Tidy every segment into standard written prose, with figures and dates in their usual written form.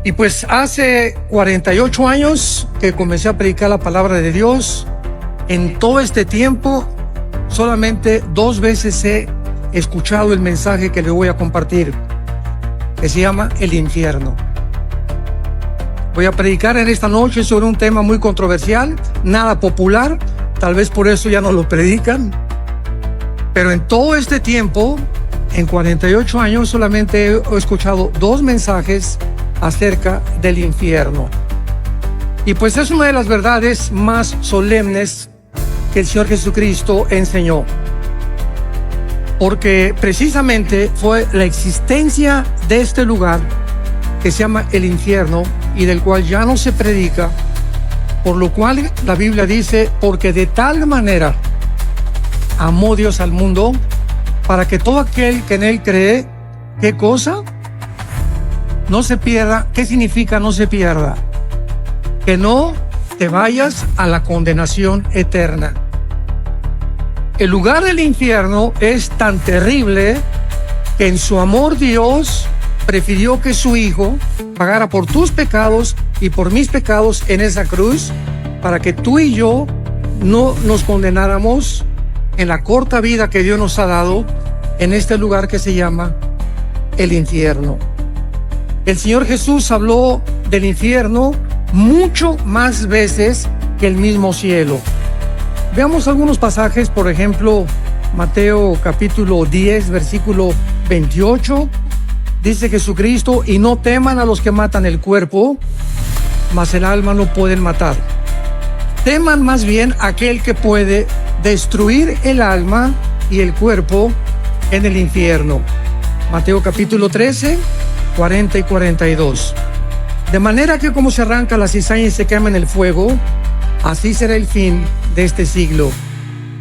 Y pues hace 48 años que comencé a predicar la palabra de Dios. En todo este tiempo, solamente 2 veces he escuchado el mensaje que le voy a compartir, que se llama el infierno. Voy a predicar en esta noche sobre un tema muy controversial, nada popular, tal vez por eso ya no lo predican. Pero en todo este tiempo, en 48 años, solamente he escuchado 2 mensajes acerca del infierno. Y pues es una de las verdades más solemnes que el Señor Jesucristo enseñó, porque precisamente fue la existencia de este lugar que se llama el infierno y del cual ya no se predica, por lo cual la Biblia dice: porque de tal manera amó Dios al mundo, para que todo aquel que en él cree, ¿qué cosa? No se pierda. ¿Qué significa no se pierda? Que no te vayas a la condenación eterna. El lugar del infierno es tan terrible que en su amor Dios prefirió que su Hijo pagara por tus pecados y por mis pecados en esa cruz, para que tú y yo no nos condenáramos en la corta vida que Dios nos ha dado en este lugar que se llama el infierno. El Señor Jesús habló del infierno mucho más veces que el mismo cielo. Veamos algunos pasajes, por ejemplo, Mateo capítulo 10, versículo 28. Dice Jesucristo: y no teman a los que matan el cuerpo, mas el alma no pueden matar. Teman más bien a aquel que puede destruir el alma y el cuerpo en el infierno. Mateo capítulo 13, 40 y 42. De manera que como se arranca la cizaña y se quema en el fuego, así será el fin de este siglo.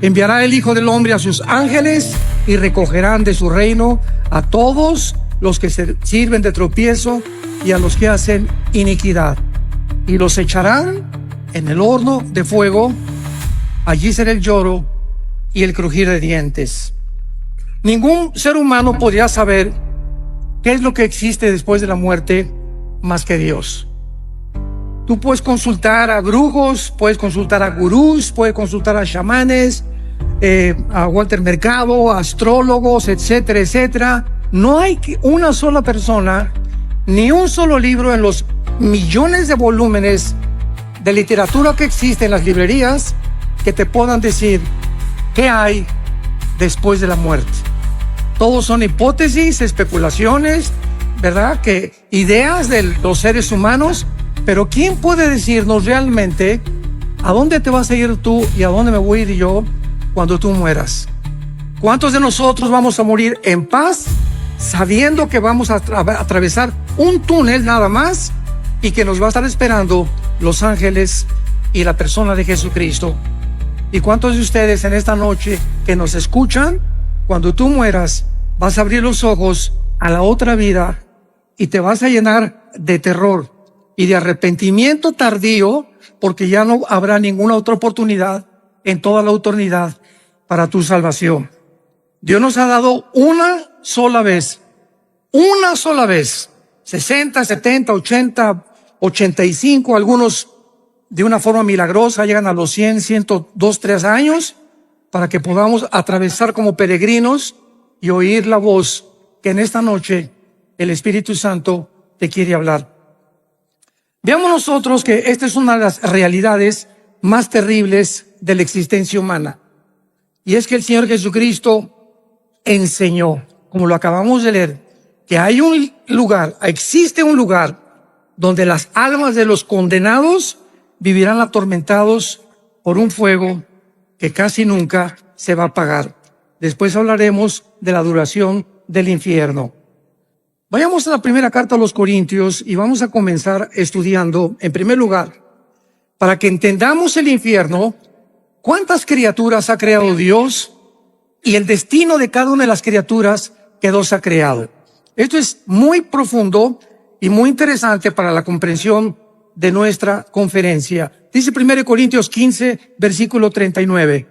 Enviará el Hijo del Hombre a sus ángeles y recogerán de su reino a todos los que se sirven de tropiezo y a los que hacen iniquidad, y los echarán en el horno de fuego. Allí será el lloro y el crujir de dientes. Ningún ser humano podría saber qué es lo que existe después de la muerte más que Dios. Tú puedes consultar a brujos, puedes consultar a gurús, puedes consultar a chamanes, a Walter Mercado, a astrólogos, etcétera, etcétera. No hay una sola persona, ni un solo libro en los millones de volúmenes de literatura que existe en las librerías que te puedan decir qué hay después de la muerte. Todos son hipótesis, especulaciones, ¿verdad? Que ideas de los seres humanos, pero ¿quién puede decirnos realmente a dónde te vas a ir tú y a dónde me voy a ir yo cuando tú mueras? ¿Cuántos de nosotros vamos a morir en paz, sabiendo que vamos a atravesar un túnel nada más y que nos va a estar esperando los ángeles y la persona de Jesucristo? ¿Y cuántos de ustedes en esta noche que nos escuchan, cuando tú mueras, vas a abrir los ojos a la otra vida y te vas a llenar de terror y de arrepentimiento tardío, porque ya no habrá ninguna otra oportunidad en toda la eternidad para tu salvación? Dios nos ha dado una sola vez, 60, 70, 80, 85, algunos de una forma milagrosa llegan a los 100, 102, 3 años, para que podamos atravesar como peregrinos y oír la voz que en esta noche el Espíritu Santo te quiere hablar. Veamos nosotros que esta es una de las realidades más terribles de la existencia humana. Y es que el Señor Jesucristo enseñó, como lo acabamos de leer, que hay un lugar, existe un lugar donde las almas de los condenados vivirán atormentados por un fuego que casi nunca se va a apagar. Después hablaremos de la duración del infierno. Vayamos a la primera carta a los Corintios y vamos a comenzar estudiando, en primer lugar, para que entendamos el infierno, cuántas criaturas ha creado Dios y el destino de cada una de las criaturas que Dios ha creado. Esto es muy profundo y muy interesante para la comprensión de nuestra conferencia. Dice 1 Corintios 15, versículo 39.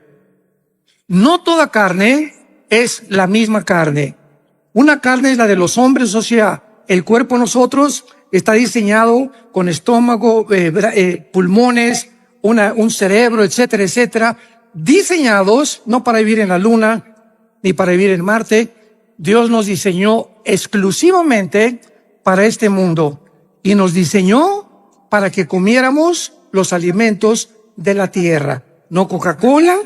No toda carne es la misma carne. Una carne es la de los hombres, o sea, el cuerpo nosotros, está diseñado con estómago, pulmones, un cerebro, etcétera, etcétera, diseñados no para vivir en la luna ni para vivir en Marte. Dios nos diseñó exclusivamente para este mundo y nos diseñó para que comiéramos los alimentos de la tierra. No Coca-Cola,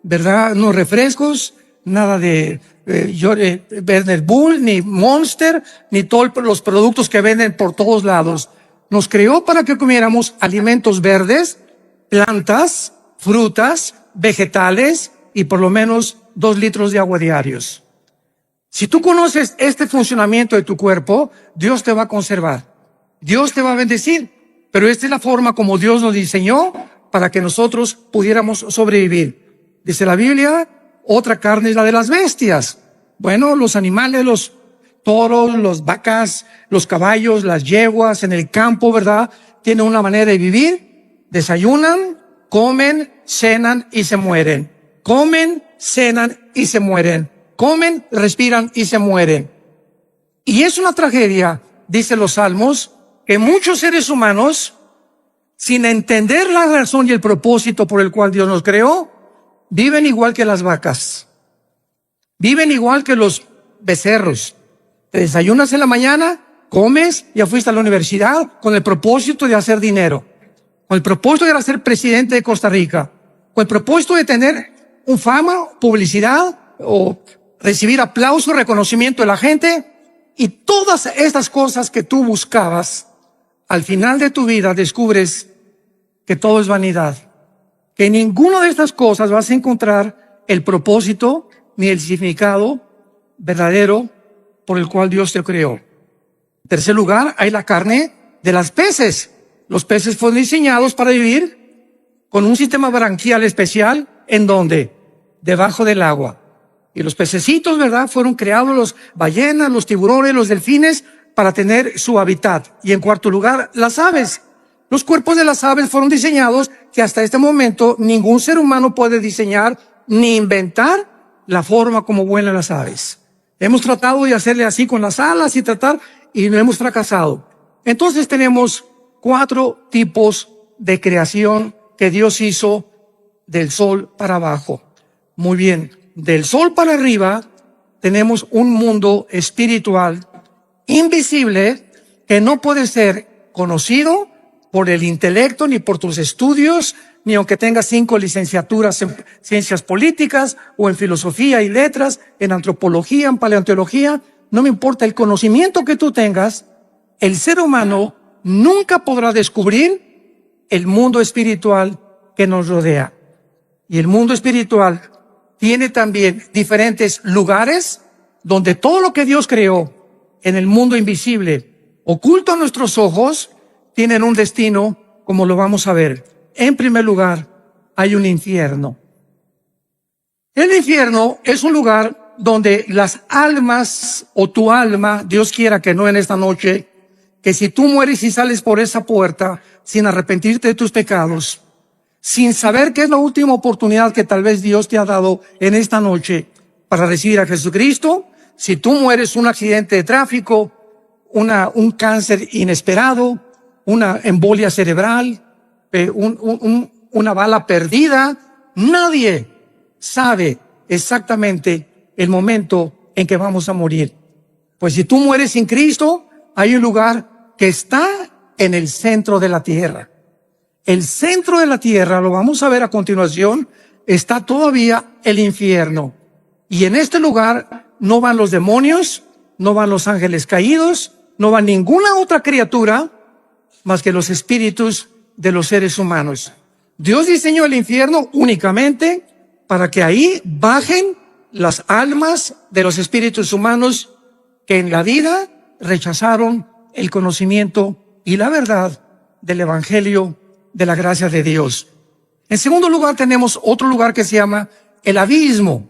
¿verdad? No refrescos, nada de Red Bull, ni Monster, ni todos los productos que venden por todos lados. Nos creó para que comiéramos alimentos verdes, plantas, frutas, vegetales y por lo menos 2 litros de agua diarios. Si tú conoces este funcionamiento de tu cuerpo, Dios te va a conservar. Dios te va a bendecir. Pero esta es la forma como Dios nos diseñó para que nosotros pudiéramos sobrevivir. Dice la Biblia, otra carne es la de las bestias. Bueno, los animales, los toros, las vacas, los caballos, las yeguas en el campo, ¿verdad? Tienen una manera de vivir. Desayunan, comen, cenan y se mueren. Comen, cenan y se mueren. Comen, respiran y se mueren. Y es una tragedia, dicen los salmos, que muchos seres humanos, sin entender la razón y el propósito por el cual Dios nos creó, viven igual que las vacas. Viven igual que los becerros. Te desayunas en la mañana, comes, ya fuiste a la universidad con el propósito de hacer dinero, con el propósito de ser presidente de Costa Rica, con el propósito de tener un fama, publicidad o recibir aplauso, reconocimiento de la gente. Y todas estas cosas que tú buscabas, al final de tu vida descubres que todo es vanidad, que en ninguna de estas cosas vas a encontrar el propósito ni el significado verdadero por el cual Dios te creó. En tercer lugar, hay la carne de las peces. Los peces fueron diseñados para vivir con un sistema branquial especial. ¿En dónde? Debajo del agua. Y los pececitos, ¿verdad? Fueron creados, los ballenas, los tiburones, los delfines, para tener su hábitat. Y en cuarto lugar, las aves. Los cuerpos de las aves fueron diseñados que hasta este momento ningún ser humano puede diseñar ni inventar la forma como vuelan las aves. Hemos tratado de hacerle así con las alas y no hemos fracasado. Entonces tenemos 4 tipos de creación que Dios hizo del sol para abajo. Muy bien. Del sol para arriba tenemos un mundo espiritual invisible que no puede ser conocido por el intelecto ni por tus estudios, ni aunque tengas 5 licenciaturas en ciencias políticas o en filosofía y letras, en antropología, en paleontología. No me importa el conocimiento que tú tengas, el ser humano nunca podrá descubrir el mundo espiritual que nos rodea. Y el mundo espiritual tiene también diferentes lugares donde todo lo que Dios creó en el mundo invisible, oculto a nuestros ojos, tienen un destino, como lo vamos a ver. En primer lugar, hay un infierno. El infierno es un lugar donde las almas o tu alma, Dios quiera que no en esta noche, que si tú mueres y sales por esa puerta sin arrepentirte de tus pecados, sin saber que es la última oportunidad que tal vez Dios te ha dado en esta noche para recibir a Jesucristo, si tú mueres un accidente de tráfico, un cáncer inesperado, una embolia cerebral, una bala perdida, nadie sabe exactamente el momento en que vamos a morir. Pues si tú mueres sin Cristo, hay un lugar que está en el centro de la tierra. El centro de la tierra, lo vamos a ver a continuación, está todavía el infierno. Y en este lugar no van los demonios, no van los ángeles caídos, no va ninguna otra criatura más que los espíritus de los seres humanos. Dios diseñó el infierno únicamente para que ahí bajen las almas de los espíritus humanos que en la vida rechazaron el conocimiento y la verdad del evangelio de la gracia de Dios. En segundo lugar tenemos otro lugar que se llama el abismo.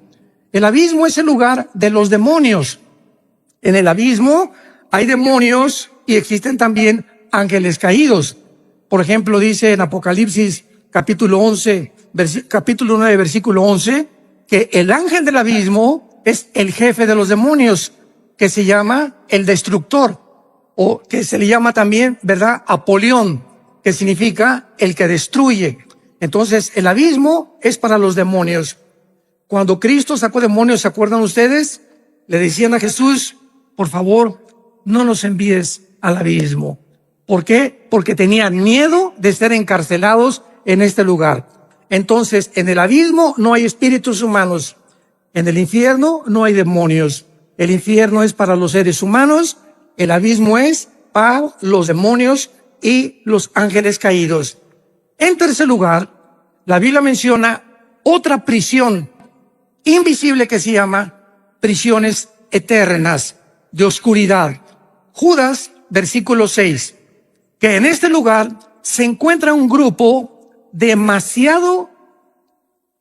El abismo es el lugar de los demonios. En el abismo hay demonios y existen también ángeles caídos. Por ejemplo, dice en Apocalipsis capítulo 9, versículo 11, que el ángel del abismo es el jefe de los demonios, que se llama el destructor. o que se le llama también, ¿verdad?, Apolión, que significa el que destruye. Entonces, el abismo es para los demonios. Cuando Cristo sacó demonios, ¿se acuerdan ustedes? Le decían a Jesús, por favor, no nos envíes al abismo. ¿Por qué? Porque tenían miedo de ser encarcelados en este lugar. Entonces, en el abismo no hay espíritus humanos. En el infierno no hay demonios. El infierno es para los seres humanos. El abismo es para los demonios y los ángeles caídos. En tercer lugar, la Biblia menciona otra prisión invisible que se llama prisiones eternas de oscuridad. Judas, versículo 6, que en este lugar se encuentra un grupo demasiado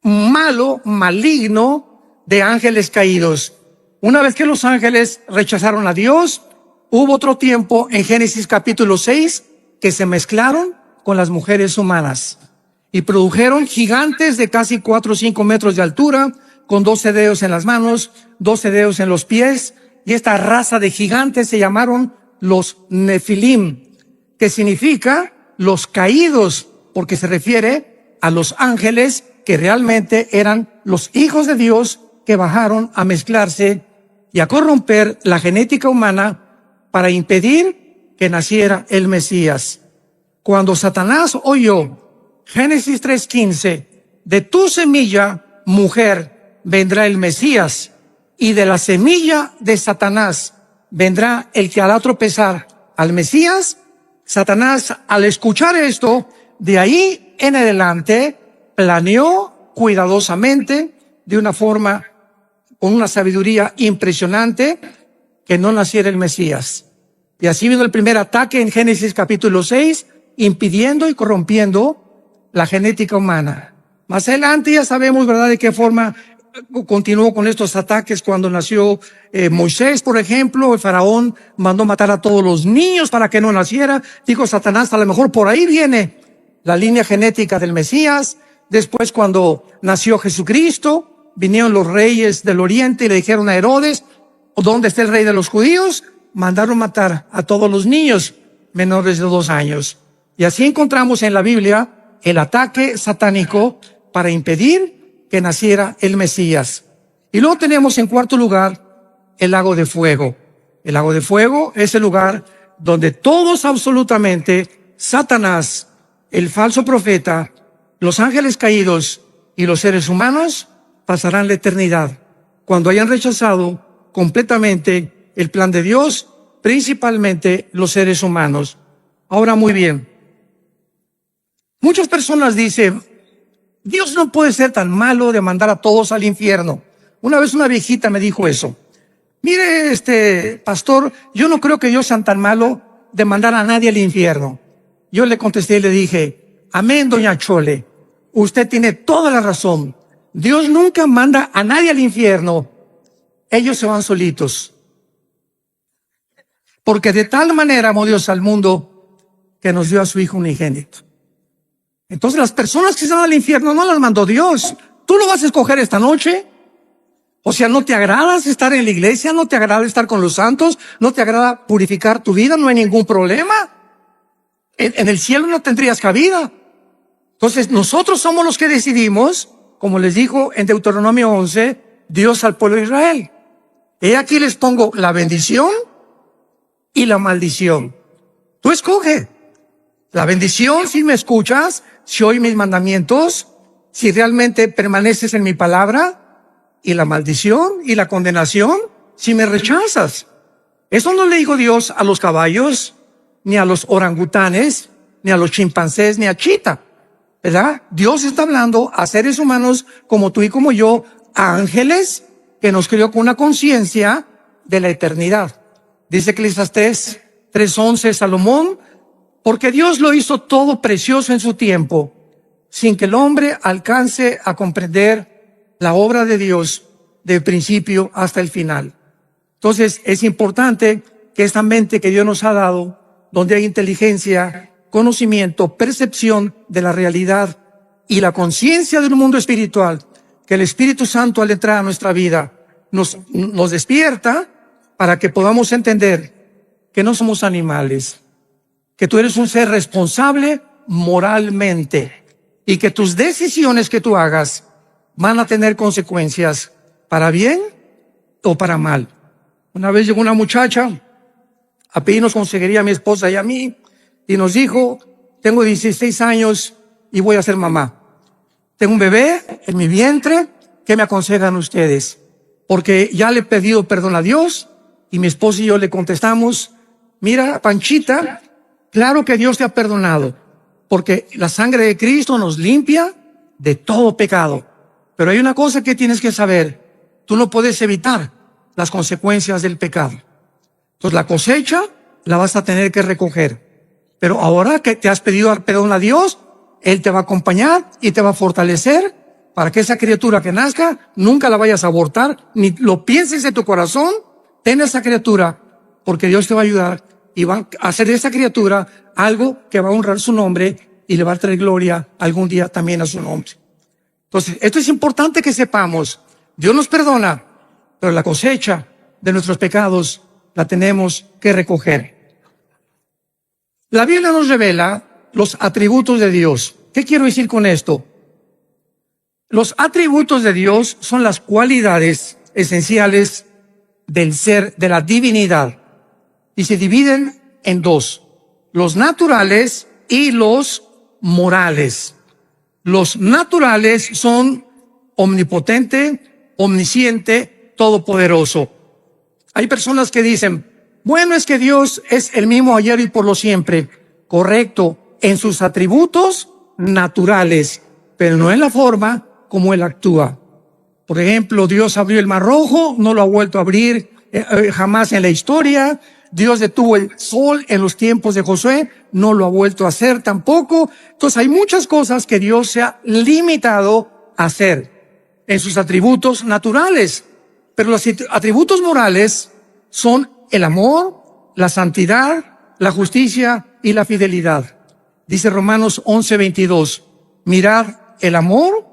malo, maligno, de ángeles caídos. Una vez que los ángeles rechazaron a Dios, hubo otro tiempo en Génesis capítulo 6 que se mezclaron con las mujeres humanas y produjeron gigantes de casi 4 o 5 metros de altura, con 12 dedos en las manos, 12 dedos en los pies, y esta raza de gigantes se llamaron los Nefilim, que significa los caídos, porque se refiere a los ángeles que realmente eran los hijos de Dios que bajaron a mezclarse y a corromper la genética humana para impedir que naciera el Mesías. Cuando Satanás oyó, Génesis 3:15, de tu semilla, mujer, vendrá el Mesías, y de la semilla de Satanás vendrá el que hará tropezar al Mesías. Satanás, al escuchar esto, de ahí en adelante, planeó cuidadosamente, de una forma, con una sabiduría impresionante, que no naciera el Mesías. Y así vino el primer ataque en Génesis capítulo 6, impidiendo y corrompiendo la genética humana. Más adelante ya sabemos, ¿verdad?, de qué forma continuó con estos ataques cuando nació Moisés, por ejemplo. El faraón mandó matar a todos los niños para que no naciera. Dijo Satanás, a lo mejor por ahí viene la línea genética del Mesías. Después, cuando nació Jesucristo, vinieron los reyes del oriente y le dijeron a Herodes, ¿dónde está el rey de los judíos? Mandaron matar a todos los niños menores de 2 años. Y así encontramos en la Biblia el ataque satánico para impedir que naciera el Mesías. Y luego tenemos en cuarto lugar el lago de fuego. El lago de fuego es el lugar donde todos absolutamente, Satanás, el falso profeta, los ángeles caídos y los seres humanos pasarán la eternidad cuando hayan rechazado completamente el plan de Dios, principalmente los seres humanos. Ahora, muy bien, muchas personas dicen, Dios no puede ser tan malo de mandar a todos al infierno. Una vez una viejita me dijo eso. Mire, pastor, yo no creo que Dios sea tan malo de mandar a nadie al infierno. Yo le contesté y le dije, amén, doña Chole, usted tiene toda la razón. Dios nunca manda a nadie al infierno. Ellos se van solitos. Porque de tal manera amó Dios al mundo que nos dio a su Hijo unigénito. Entonces las personas que se van al infierno no las mandó Dios. ¿Tú lo vas a escoger esta noche? O sea, ¿no te agrada estar en la iglesia? ¿No te agrada estar con los santos? ¿No te agrada purificar tu vida? No hay ningún problema. En el cielo no tendrías cabida. Entonces nosotros somos los que decidimos, como les dijo en Deuteronomio 11, Dios al pueblo de Israel. He aquí les pongo la bendición y la maldición. Tú escoge. La bendición, si me escuchas, si oyes mis mandamientos, si realmente permaneces en mi palabra, y la maldición y la condenación, si me rechazas. Eso no le dijo Dios a los caballos, ni a los orangutanes, ni a los chimpancés, ni a chita, ¿verdad? Dios está hablando a seres humanos como tú y como yo, a ángeles que nos creó con una conciencia de la eternidad. Dice Eclesiastés 3:11, Salomón, porque Dios lo hizo todo precioso en su tiempo, sin que el hombre alcance a comprender la obra de Dios del principio hasta el final. Entonces, es importante que esta mente que Dios nos ha dado, donde hay inteligencia, conocimiento, percepción de la realidad y la conciencia del mundo espiritual, que el Espíritu Santo al entrar a nuestra vida nos despierta para que podamos entender que no somos animales, que tú eres un ser responsable moralmente y que tus decisiones que tú hagas van a tener consecuencias para bien o para mal. Una vez llegó una muchacha a pedirnos consejería a mi esposa y a mí y nos dijo: tengo 16 años y voy a ser mamá. Tengo un bebé en mi vientre. ¿Qué me aconsejan ustedes? Porque ya le he pedido perdón a Dios y mi esposa y yo le contestamos: mira, Panchita, claro que Dios te ha perdonado, porque la sangre de Cristo nos limpia de todo pecado. Pero hay una cosa que tienes que saber: tú no puedes evitar las consecuencias del pecado. Entonces la cosecha la vas a tener que recoger. Pero ahora que te has pedido perdón a Dios, Él te va a acompañar y te va a fortalecer para que esa criatura que nazca nunca la vayas a abortar, ni lo pienses en tu corazón. Ten esa criatura, porque Dios te va a ayudar y va a hacer de esa criatura algo que va a honrar su nombre y le va a traer gloria algún día también a su nombre. Entonces, esto es importante que sepamos. Dios nos perdona, pero la cosecha de nuestros pecados la tenemos que recoger. La Biblia nos revela los atributos de Dios. ¿Qué quiero decir con esto? Los atributos de Dios son las cualidades esenciales del ser, de la divinidad, y se dividen en dos: los naturales y los morales. Los naturales son omnipotente, omnisciente, todopoderoso. Hay personas que dicen: bueno, es que Dios es el mismo ayer y por lo siempre. Correcto, en sus atributos naturales, pero no en la forma como Él actúa. Por ejemplo, Dios abrió el Mar Rojo, no lo ha vuelto a abrir jamás en la historia. Dios detuvo el sol en los tiempos de Josué, no lo ha vuelto a hacer tampoco. Entonces hay muchas cosas que Dios se ha limitado a hacer en sus atributos naturales. Pero los atributos morales son el amor, la santidad, la justicia y la fidelidad. Dice Romanos 11:22, mirad el amor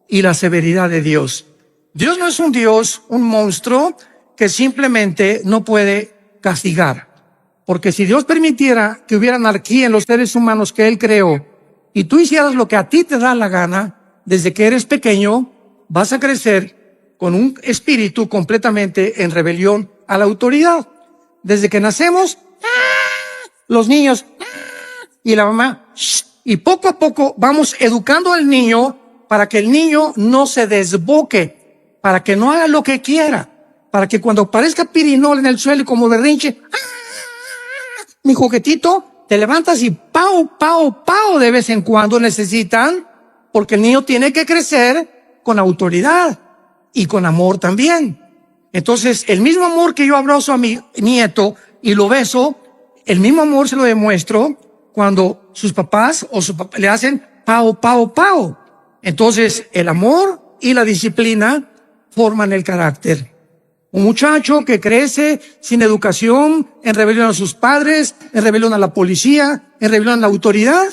y la severidad de Dios. Dios no es un Dios, un monstruo que simplemente no puede castigar. Porque si Dios permitiera que hubiera anarquía en los seres humanos que Él creó y tú hicieras lo que a ti te da la gana, desde que eres pequeño vas a crecer con un espíritu completamente en rebelión a la autoridad. Desde que nacemos, los niños y la mamá, y poco a poco vamos educando al niño para que el niño no se desboque, para que no haga lo que quiera, para que cuando aparezca pirinol en el suelo y como berrinche, mi juguetito, te levantas y pau, pau, pau de vez en cuando necesitan, porque el niño tiene que crecer con autoridad y con amor también. Entonces, el mismo amor que yo abrazo a mi nieto y lo beso, el mismo amor se lo demuestro cuando sus papás o su papá le hacen pau, pau, pau. Entonces, el amor y la disciplina forman el carácter. Un muchacho que crece sin educación, en rebelión a sus padres, en rebelión a la policía, en rebelión a la autoridad,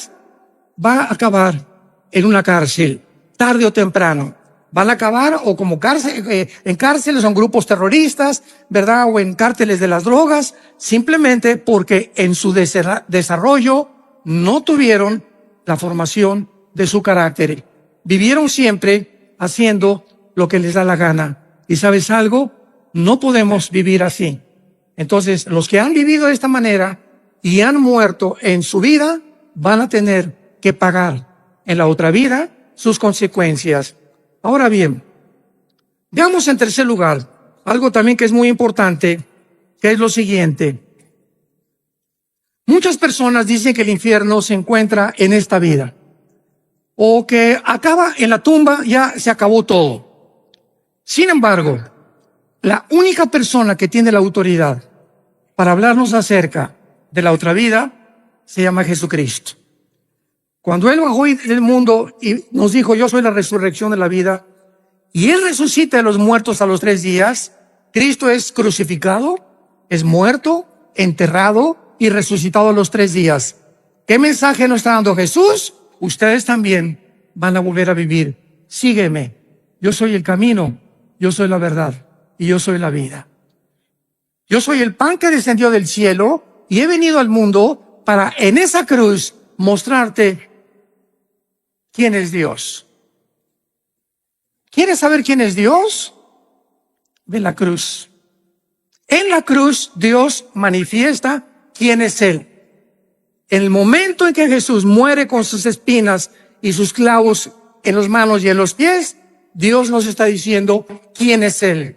va a acabar en una cárcel, tarde o temprano. Van a acabar o como en cárceles o en grupos terroristas, ¿verdad? O en cárteles de las drogas, simplemente porque en su desarrollo no tuvieron la formación de su carácter. Vivieron siempre haciendo lo que les da la gana. ¿Y sabes algo? No podemos vivir así. Entonces, los que han vivido de esta manera y han muerto en su vida, van a tener que pagar en la otra vida sus consecuencias. Ahora bien, veamos en tercer lugar algo también que es muy importante, que es lo siguiente. Muchas personas dicen que el infierno se encuentra en esta vida, o que acaba en la tumba, ya se acabó todo. Sin embargo, la única persona que tiene la autoridad para hablarnos acerca de la otra vida se llama Jesucristo. Cuando Él bajó del mundo y nos dijo: yo soy la resurrección de la vida, y Él resucita de los muertos a los 3 días, Cristo es crucificado, es muerto, enterrado y resucitado a los 3 días. ¿Qué mensaje nos está dando Jesús? Ustedes también van a volver a vivir. Sígueme. Yo soy el camino, yo soy la verdad y yo soy la vida. Yo soy el pan que descendió del cielo y he venido al mundo para en esa cruz mostrarte quién es Dios. ¿Quieres saber quién es Dios? Ve la cruz. En la cruz Dios manifiesta quién es Él. En el momento en que Jesús muere con sus espinas y sus clavos en las manos y en los pies, Dios nos está diciendo quién es Él.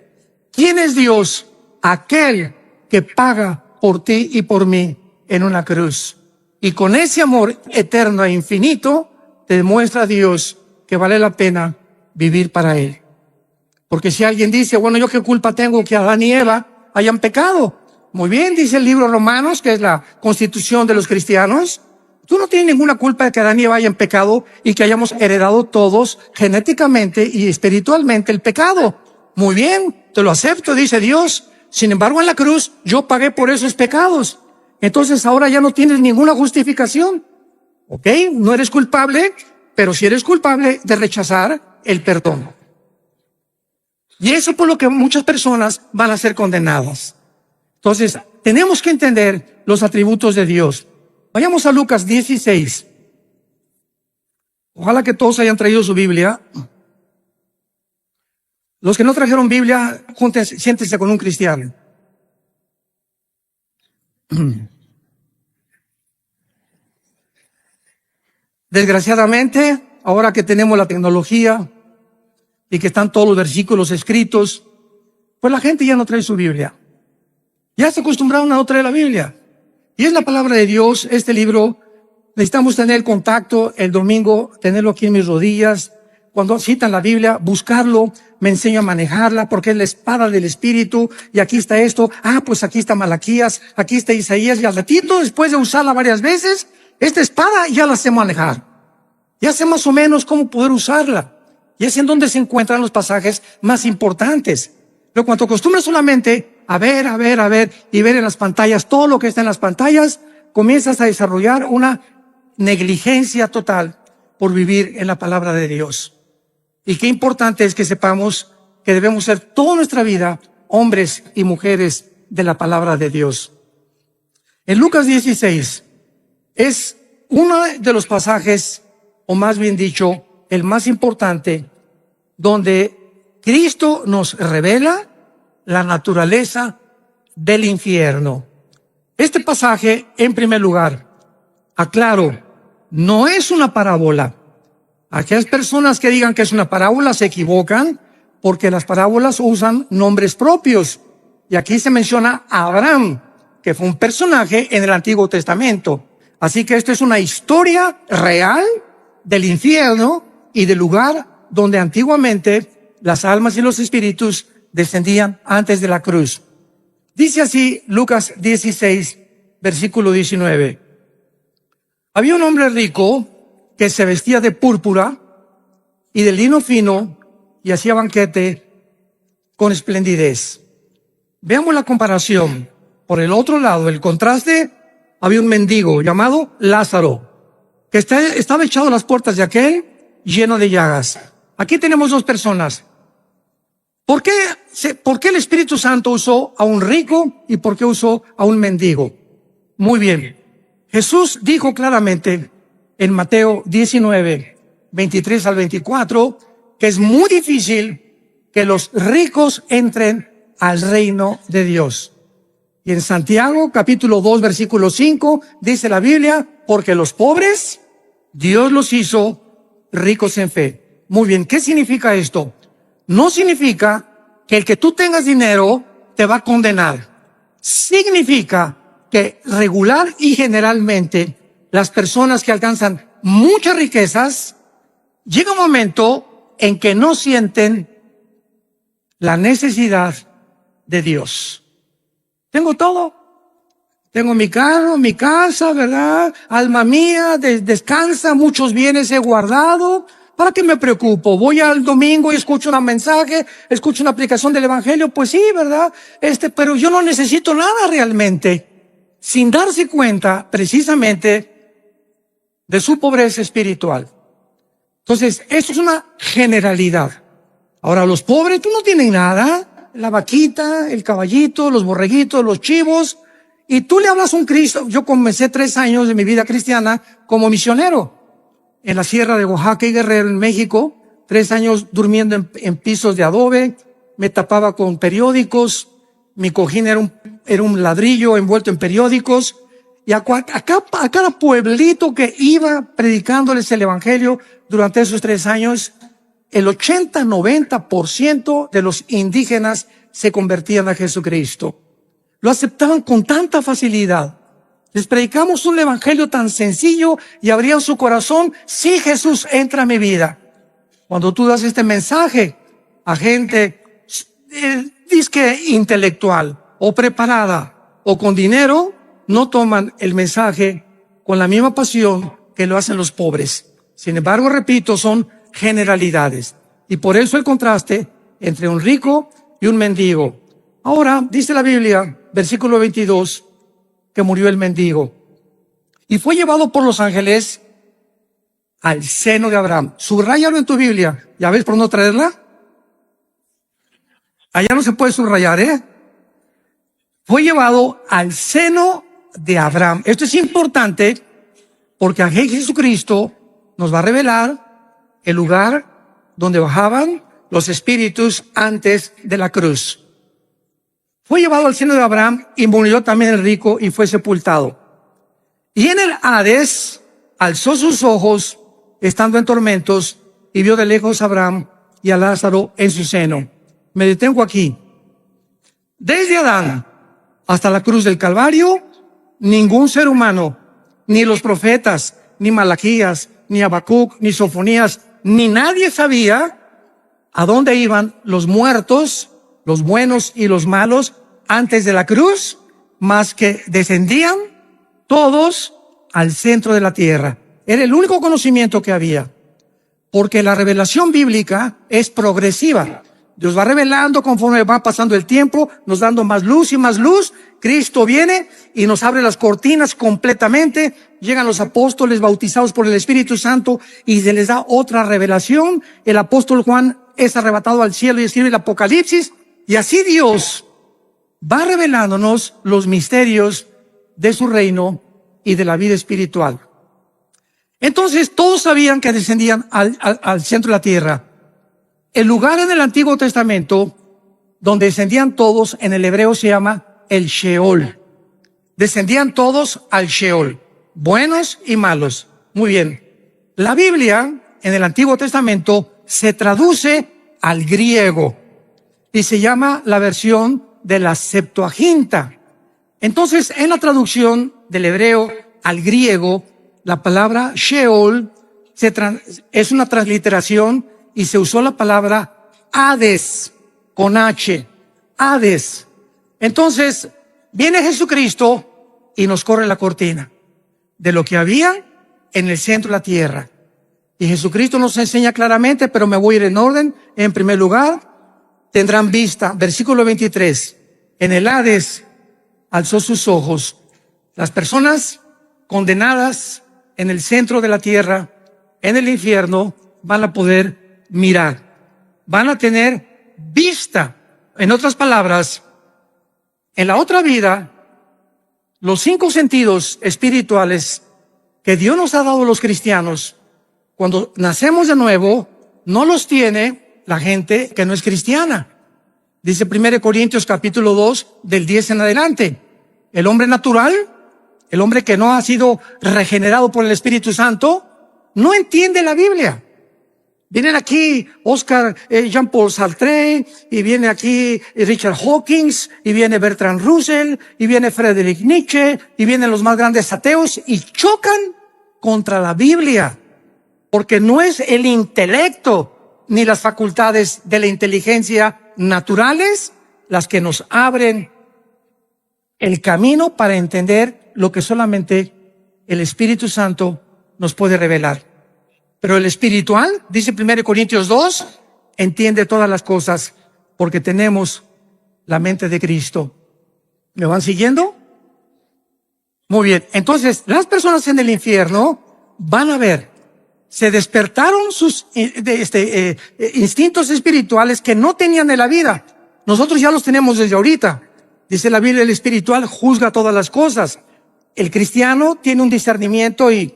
¿Quién es Dios? Aquel que paga por ti y por mí en una cruz. Y con ese amor eterno e infinito, te demuestra Dios que vale la pena vivir para Él. Porque si alguien dice, bueno, ¿yo qué culpa tengo que Adán y Eva hayan pecado? Muy bien, dice el libro Romanos, que es la constitución de los cristianos. Tú no tienes ninguna culpa de que Adán y Eva hayan pecado y que hayamos heredado todos genéticamente y espiritualmente el pecado. Muy bien, te lo acepto, dice Dios. Sin embargo, en la cruz yo pagué por esos pecados. Entonces ahora ya no tienes ninguna justificación. ¿Ok? No eres culpable, pero sí eres culpable de rechazar el perdón. Y eso por lo que muchas personas van a ser condenadas. Entonces, tenemos que entender los atributos de Dios. Vayamos a Lucas 16. Ojalá que todos hayan traído su Biblia. Los que no trajeron Biblia, siéntense con un cristiano. Desgraciadamente, ahora que tenemos la tecnología y que están todos los versículos escritos, pues la gente ya no trae su Biblia. Ya se acostumbraron a no traer la Biblia. Y es la palabra de Dios, este libro. Necesitamos tener contacto el domingo, tenerlo aquí en mis rodillas. Cuando citan la Biblia, buscarlo, me enseño a manejarla porque es la espada del Espíritu. Y aquí está esto. Pues aquí está Malaquías, aquí está Isaías. Y al ratito, después de usarla varias veces, esta espada ya la sé manejar. Ya sé más o menos cómo poder usarla. Y es en donde se encuentran los pasajes más importantes. Pero cuando acostumbras solamente a ver y ver en las pantallas todo lo que está en las pantallas, comienzas a desarrollar una negligencia total por vivir en la palabra de Dios. Y qué importante es que sepamos que debemos ser toda nuestra vida hombres y mujeres de la palabra de Dios. En Lucas 16 es uno de los pasajes, o más bien dicho, el más importante, donde Cristo nos revela la naturaleza del infierno. Este pasaje, en primer lugar, aclaro, no es una parábola. Aquellas personas que digan que es una parábola se equivocan porque las parábolas usan nombres propios. Y aquí se menciona a Abraham, que fue un personaje en el Antiguo Testamento. Así que esto es una historia real del infierno y del lugar donde antiguamente las almas y los espíritus descendían antes de la cruz. Dice así Lucas 16, versículo 19. Había un hombre rico que se vestía de púrpura y de lino fino y hacía banquete con esplendidez. Veamos la comparación. Por el otro lado, el contraste, había un mendigo llamado Lázaro, que estaba echado a las puertas de aquel lleno de llagas. Aquí tenemos dos personas. ¿Por qué el Espíritu Santo usó a un rico y por qué usó a un mendigo? Muy bien. Jesús dijo claramente en Mateo 19, 23 al 24, que es muy difícil que los ricos entren al reino de Dios. Y en Santiago, capítulo 2, versículo 5, dice la Biblia, porque los pobres, Dios los hizo ricos en fe. Muy bien, ¿qué significa esto? No significa que el que tú tengas dinero te va a condenar. Significa que regular y generalmente las personas que alcanzan muchas riquezas, llega un momento en que no sienten la necesidad de Dios. Tengo todo. Tengo mi carro, mi casa, ¿verdad? Alma mía, descansa, muchos bienes he guardado. ¿Para qué me preocupo? Voy al domingo y escucho un mensaje, escucho una aplicación del Evangelio, pues sí, ¿verdad? Pero yo no necesito nada realmente, sin darse cuenta precisamente de su pobreza espiritual. Entonces, eso es una generalidad. Ahora, los pobres, tú no tienen nada. La vaquita, el caballito, los borreguitos, los chivos, Y tú le hablas a un Cristo. Yo comencé 3 años de mi vida cristiana como misionero en la sierra de Oaxaca y Guerrero, en México. 3 años durmiendo en pisos de adobe. Me tapaba con periódicos. Mi cojín era un ladrillo envuelto en periódicos. Y a cada pueblito que iba predicándoles el evangelio durante esos 3 años, el 80-90% de los indígenas se convertían a Jesucristo. Lo aceptaban con tanta facilidad. Les predicamos un evangelio tan sencillo y abrían su corazón. Sí, Jesús, entra a mi vida. Cuando tú das este mensaje a gente disque intelectual o preparada o con dinero, no toman el mensaje con la misma pasión que lo hacen los pobres. Sin embargo, repito, son generalidades. Y por eso el contraste entre un rico y un mendigo. Ahora, dice la Biblia, versículo 22, que murió el mendigo. Y fue llevado por los ángeles al seno de Abraham. Subráyalo en tu Biblia. ¿Ya ves por no traerla? Allá no se puede subrayar, Fue llevado al seno de Abraham. Esto es importante porque aquí Jesucristo nos va a revelar el lugar donde bajaban los espíritus antes de la cruz. Fue llevado al seno de Abraham y murió también el rico y fue sepultado. Y en el Hades alzó sus ojos, estando en tormentos, y vio de lejos a Abraham y a Lázaro en su seno. Me detengo aquí. Desde Adán hasta la cruz del Calvario, ningún ser humano, ni los profetas, ni Malaquías, ni Habacuc, ni Sofonías, ni nadie sabía a dónde iban los muertos, los buenos y los malos, antes de la cruz, más que descendían todos al centro de la tierra. Era el único conocimiento que había, porque la revelación bíblica es progresiva. Dios va revelando conforme va pasando el tiempo, nos dando más luz y más luz. Cristo viene y nos abre las cortinas completamente. Llegan los apóstoles bautizados por el Espíritu Santo y se les da otra revelación. El apóstol Juan es arrebatado al cielo y escribe el Apocalipsis. Y así Dios va revelándonos los misterios de su reino y de la vida espiritual. Entonces todos sabían que descendían al centro de la tierra. El lugar en el Antiguo Testamento donde descendían todos, en el hebreo se llama el Sheol. Descendían todos al Sheol, buenos y malos. Muy bien. La Biblia en el Antiguo Testamento se traduce al griego y se llama la versión de la Septuaginta. Entonces, en traducción del hebreo al griego, la palabra Sheol es una transliteración y se usó la palabra Hades, con H, Hades. Entonces, viene Jesucristo y nos corre la cortina de lo que había en el centro de la tierra. Y Jesucristo nos enseña claramente, pero me voy a ir en orden. En primer lugar, tendrán vista, versículo 23, en el Hades alzó sus ojos. Las personas condenadas en el centro de la tierra, en el infierno, van a poder mirar, van a tener vista. En otras palabras, en la otra vida, los 5 sentidos espirituales que Dios nos ha dado a los cristianos, cuando nacemos de nuevo, no los tiene la gente que no es cristiana. Dice 1 Corintios capítulo 2, del 10 en adelante. El hombre natural, el hombre que no ha sido regenerado por el Espíritu Santo, no entiende la Biblia. Vienen aquí Jean-Paul Sartre, y viene aquí Richard Hawkins, y viene Bertrand Russell, y viene Friedrich Nietzsche, y vienen los más grandes ateos, y chocan contra la Biblia, porque no es el intelecto ni las facultades de la inteligencia naturales las que nos abren el camino para entender lo que solamente el Espíritu Santo nos puede revelar. Pero el espiritual, dice 1 Corintios 2, entiende todas las cosas porque tenemos la mente de Cristo. ¿Me van siguiendo? Muy bien. Entonces, las personas en el infierno van a ver, se despertaron sus instintos espirituales que no tenían en la vida. Nosotros ya los tenemos desde ahorita. Dice la Biblia, el espiritual juzga todas las cosas. El cristiano tiene un discernimiento y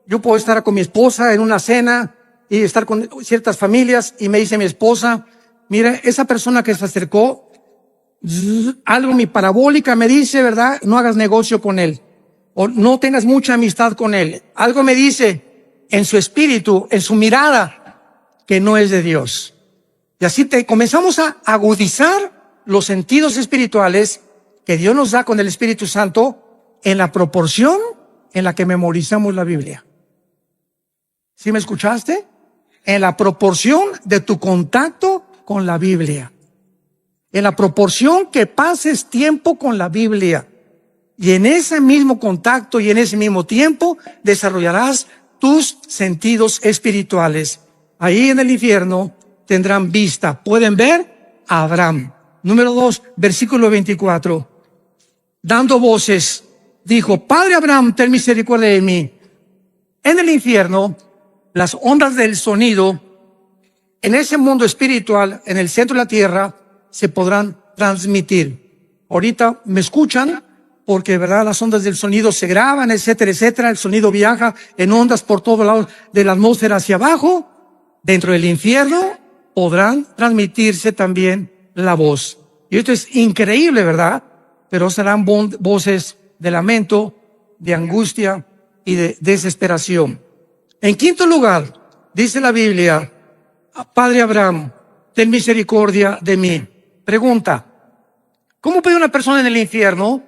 yo puedo estar con mi esposa en una cena y estar con ciertas familias y me dice mi esposa, mira, esa persona que se acercó, algo mi parabólica me dice, ¿verdad? No hagas negocio con él o no tengas mucha amistad con él. Algo me dice en su espíritu, en su mirada, que no es de Dios. Y así comenzamos a agudizar los sentidos espirituales que Dios nos da con el Espíritu Santo en la proporción en la que memorizamos la Biblia. ¿Sí me escuchaste? En la proporción de tu contacto con la Biblia. En la proporción que pases tiempo con la Biblia. Y en ese mismo contacto y en ese mismo tiempo desarrollarás tus sentidos espirituales. Ahí en el infierno tendrán vista. Pueden ver a Abraham. Número 2, versículo 24. Dando voces, dijo, Padre Abraham, ten misericordia de mí. En el infierno, las ondas del sonido, en ese mundo espiritual, en el centro de la tierra, se podrán transmitir. Ahorita me escuchan, porque verdad las ondas del sonido se graban, etcétera, etcétera. El sonido viaja en ondas por todos lados de la atmósfera hacia abajo. Dentro del infierno podrán transmitirse también la voz. Y esto es increíble, ¿verdad? Pero serán voces de lamento, de angustia y de desesperación. En quinto lugar, dice la Biblia, Padre Abraham, ten misericordia de mí. Pregunta, ¿cómo puede una persona en el infierno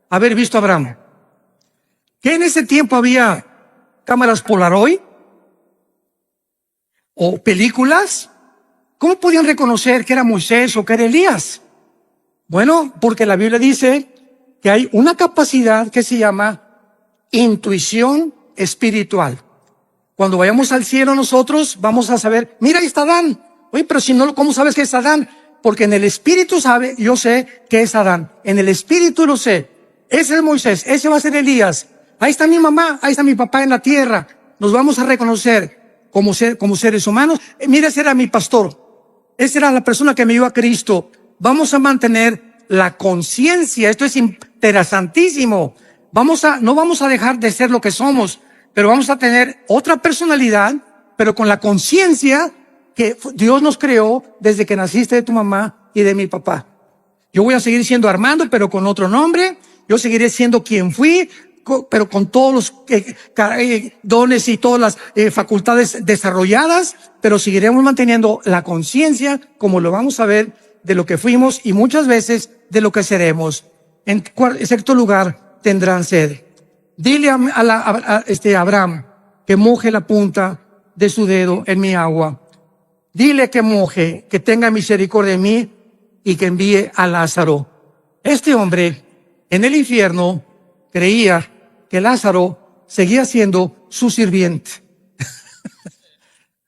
haber visto a Abraham? ¿Que en ese tiempo había cámaras Polaroid? ¿O películas? ¿Cómo podían reconocer que era Moisés o que era Elías? Bueno, porque la Biblia dice que hay una capacidad que se llama intuición espiritual. Cuando vayamos al cielo nosotros vamos a saber, mira, ahí está Adán. Oye, pero si no, ¿cómo sabes que es Adán? Porque en el espíritu yo sé que es Adán. En el espíritu lo sé. Ese es Moisés, ese va a ser Elías. Ahí está mi mamá, ahí está mi papá en la tierra. Nos vamos a reconocer como seres humanos. Mira, ese era mi pastor. Esa era la persona que me dio a Cristo. Vamos a mantener la conciencia. Esto es interesantísimo. No vamos a dejar de ser lo que somos, pero vamos a tener otra personalidad, pero con la conciencia que Dios nos creó desde que naciste de tu mamá y de mi papá. Yo voy a seguir siendo Armando, pero con otro nombre. Yo seguiré siendo quien fui, pero con todos los dones y todas las facultades desarrolladas, pero seguiremos manteniendo la conciencia, como lo vamos a ver, de lo que fuimos y muchas veces de lo que seremos. En sexto lugar, tendrán sed. Dile a Abraham que moje la punta de su dedo en mi agua. Dile que moje, que tenga misericordia de mí y que envíe a Lázaro. Este hombre en el infierno creía que Lázaro seguía siendo su sirviente.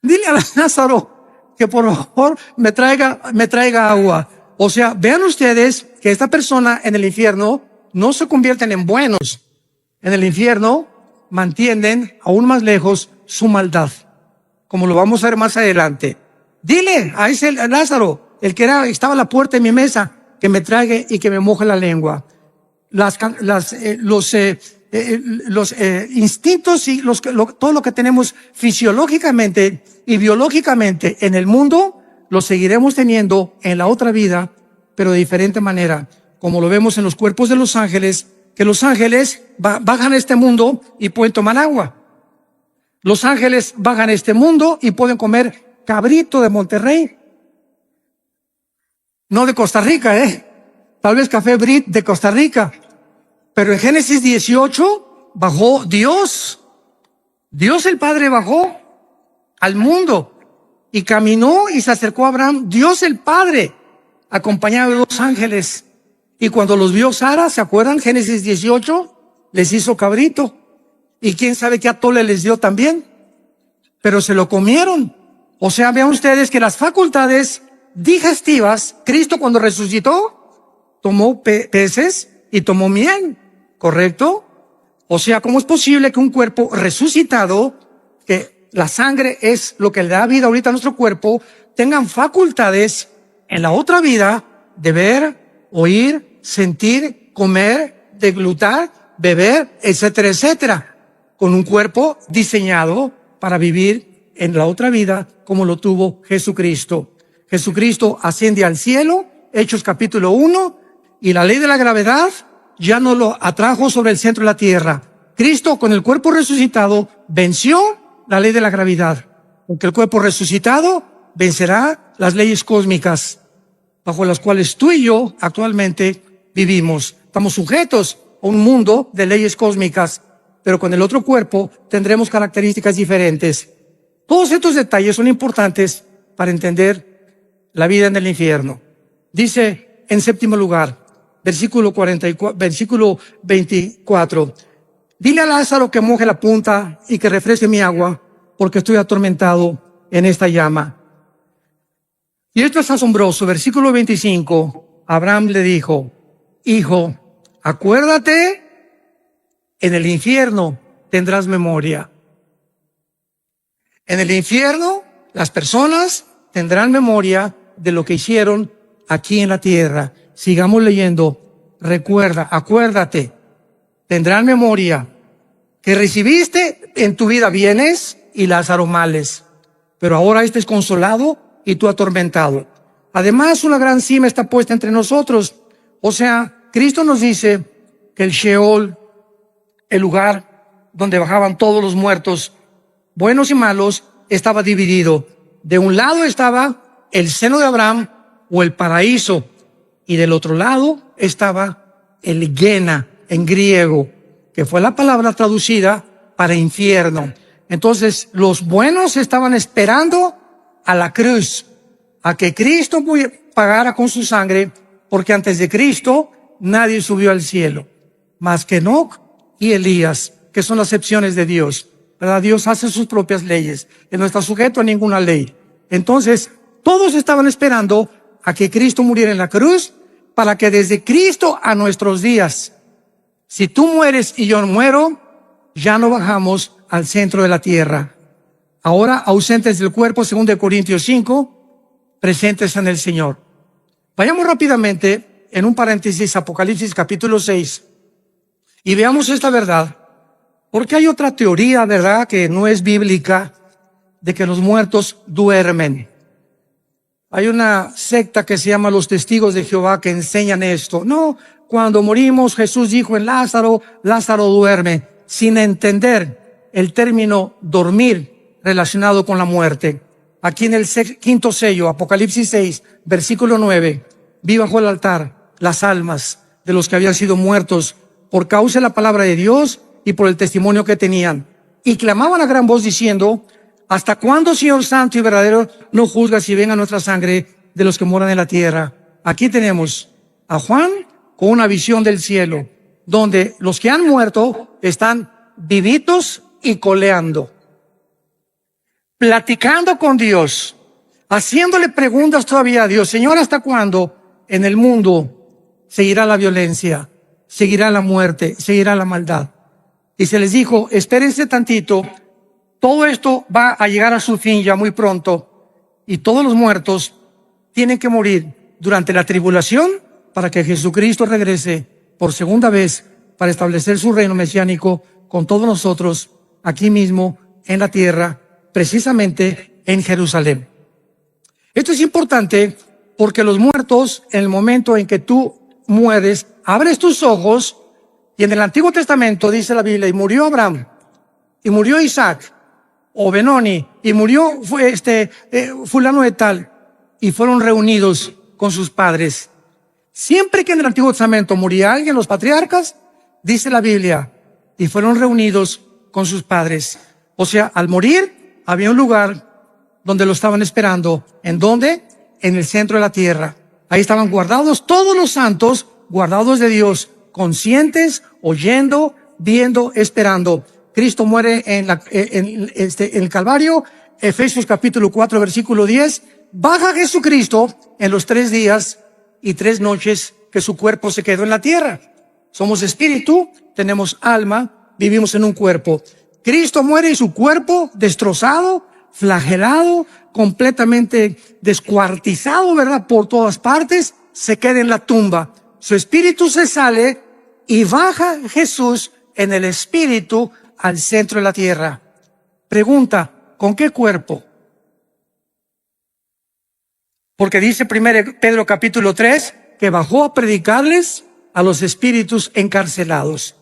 Dile a Lázaro que por favor me traiga agua. O sea, vean ustedes que esta persona en el infierno no se convierten en buenos. En el infierno mantienen aún más lejos su maldad, como lo vamos a ver más adelante. Dile a ese Lázaro, el que estaba a la puerta de mi mesa, que me traiga y que me moje la lengua. Los instintos y todo lo que tenemos fisiológicamente y biológicamente en el mundo, lo seguiremos teniendo en la otra vida, pero de diferente manera, como lo vemos en los cuerpos de los ángeles, que los ángeles bajan a este mundo y pueden tomar agua. Los ángeles bajan a este mundo y pueden comer cabrito de Monterrey. No de Costa Rica, tal vez café Brit de Costa Rica. Pero en Génesis 18 bajó Dios. Dios el Padre bajó al mundo y caminó y se acercó a Abraham. Dios el Padre, acompañado de dos ángeles. Y cuando los vio Sara, ¿se acuerdan? Génesis 18, les hizo cabrito. Y quién sabe qué atole les dio también. Pero se lo comieron. O sea, vean ustedes que las facultades digestivas, Cristo cuando resucitó, tomó peces y tomó miel, ¿correcto? O sea, ¿cómo es posible que un cuerpo resucitado, que la sangre es lo que le da vida ahorita a nuestro cuerpo, tengan facultades en la otra vida de ver, oír, sentir, comer, deglutar, beber, etcétera, etcétera, con un cuerpo diseñado para vivir en la otra vida como lo tuvo Jesucristo. Jesucristo asciende al cielo, Hechos capítulo 1, y la ley de la gravedad ya no lo atrajo sobre el centro de la tierra. Cristo, con el cuerpo resucitado, venció la ley de la gravedad, porque el cuerpo resucitado vencerá las leyes cósmicas bajo las cuales tú y yo actualmente vivimos. Estamos sujetos a un mundo de leyes cósmicas, pero con el otro cuerpo tendremos características diferentes. Todos estos detalles son importantes para entender la vida en el infierno. Dice en séptimo lugar, versículo 24, dile a Lázaro que moje la punta y que refresque mi agua, porque estoy atormentado en esta llama. Y esto es asombroso. Versículo 25, Abraham le dijo, hijo, acuérdate, en el infierno tendrás memoria. En el infierno las personas tendrán memoria de lo que hicieron aquí en la tierra. Sigamos leyendo. Recuerda, acuérdate, tendrán memoria que recibiste en tu vida bienes y Lázaro males, pero ahora este es consolado y tú atormentado. Además, una gran cima está puesta entre nosotros. O sea, Cristo nos dice que el Sheol, el lugar donde bajaban todos los muertos, buenos y malos, estaba dividido. De un lado estaba el seno de Abraham o el paraíso, y del otro lado estaba el Gena en griego, que fue la palabra traducida para infierno. Entonces, los buenos estaban esperando a la cruz, a que Cristo pagara con su sangre, porque antes de Cristo nadie subió al cielo, más que Enoc y Elías, que son las excepciones de Dios, ¿verdad? Dios hace sus propias leyes, Él no está sujeto a ninguna ley. Entonces, todos estaban esperando a que Cristo muriera en la cruz, para que desde Cristo a nuestros días, si tú mueres y yo muero, ya no bajamos al centro de la tierra. Ahora ausentes del cuerpo, según de Corintios 5, presentes en el Señor. Vayamos rápidamente en un paréntesis, Apocalipsis capítulo 6, y veamos esta verdad, porque hay otra teoría, ¿verdad?, que no es bíblica, de que los muertos duermen. Hay una secta que se llama los Testigos de Jehová que enseñan esto. No, cuando morimos, Jesús dijo en Lázaro, Lázaro duerme, sin entender el término dormir relacionado con la muerte. Aquí en el quinto sello, Apocalipsis 6, versículo 9, vi bajo el altar las almas de los que habían sido muertos por causa de la palabra de Dios y por el testimonio que tenían. Y clamaban a gran voz diciendo, ¿hasta cuándo, Señor santo y verdadero, no juzgas y venga nuestra sangre de los que moran en la tierra? Aquí tenemos a Juan con una visión del cielo, donde los que han muerto están vivitos y coleando, platicando con Dios, haciéndole preguntas todavía a Dios. Señor, ¿hasta cuándo en el mundo seguirá la violencia, seguirá la muerte, seguirá la maldad? Y se les dijo, espérense tantito, todo esto va a llegar a su fin ya muy pronto, y todos los muertos tienen que morir durante la tribulación para que Jesucristo regrese por segunda vez para establecer su reino mesiánico con todos nosotros aquí mismo en la tierra, precisamente en Jerusalén. Esto es importante porque los muertos, en el momento en que tú mueres, abres tus ojos, y en el Antiguo Testamento dice la Biblia, y murió Abraham, y murió Isaac, o Benoni, y murió fulano de tal, y fueron reunidos con sus padres. Siempre que en el Antiguo Testamento moría alguien, los patriarcas, dice la Biblia, y fueron reunidos con sus padres. O sea, al morir, había un lugar donde lo estaban esperando. ¿En dónde? En el centro de la tierra. Ahí estaban guardados todos los santos, guardados de Dios, conscientes, oyendo, viendo, esperando. Cristo muere en el Calvario, Efesios capítulo 4, versículo 10. Baja Jesucristo en los 3 días y 3 noches que su cuerpo se quedó en la tierra. Somos espíritu, tenemos alma, vivimos en un cuerpo. Cristo muere y su cuerpo destrozado, flagelado, completamente descuartizado, ¿verdad?, por todas partes, se queda en la tumba. su espíritu se sale y baja Jesús en el espíritu al centro de la tierra. Pregunta, ¿con qué cuerpo? Porque dice 1 Pedro capítulo 3 que bajó a predicarles a los espíritus encarcelados.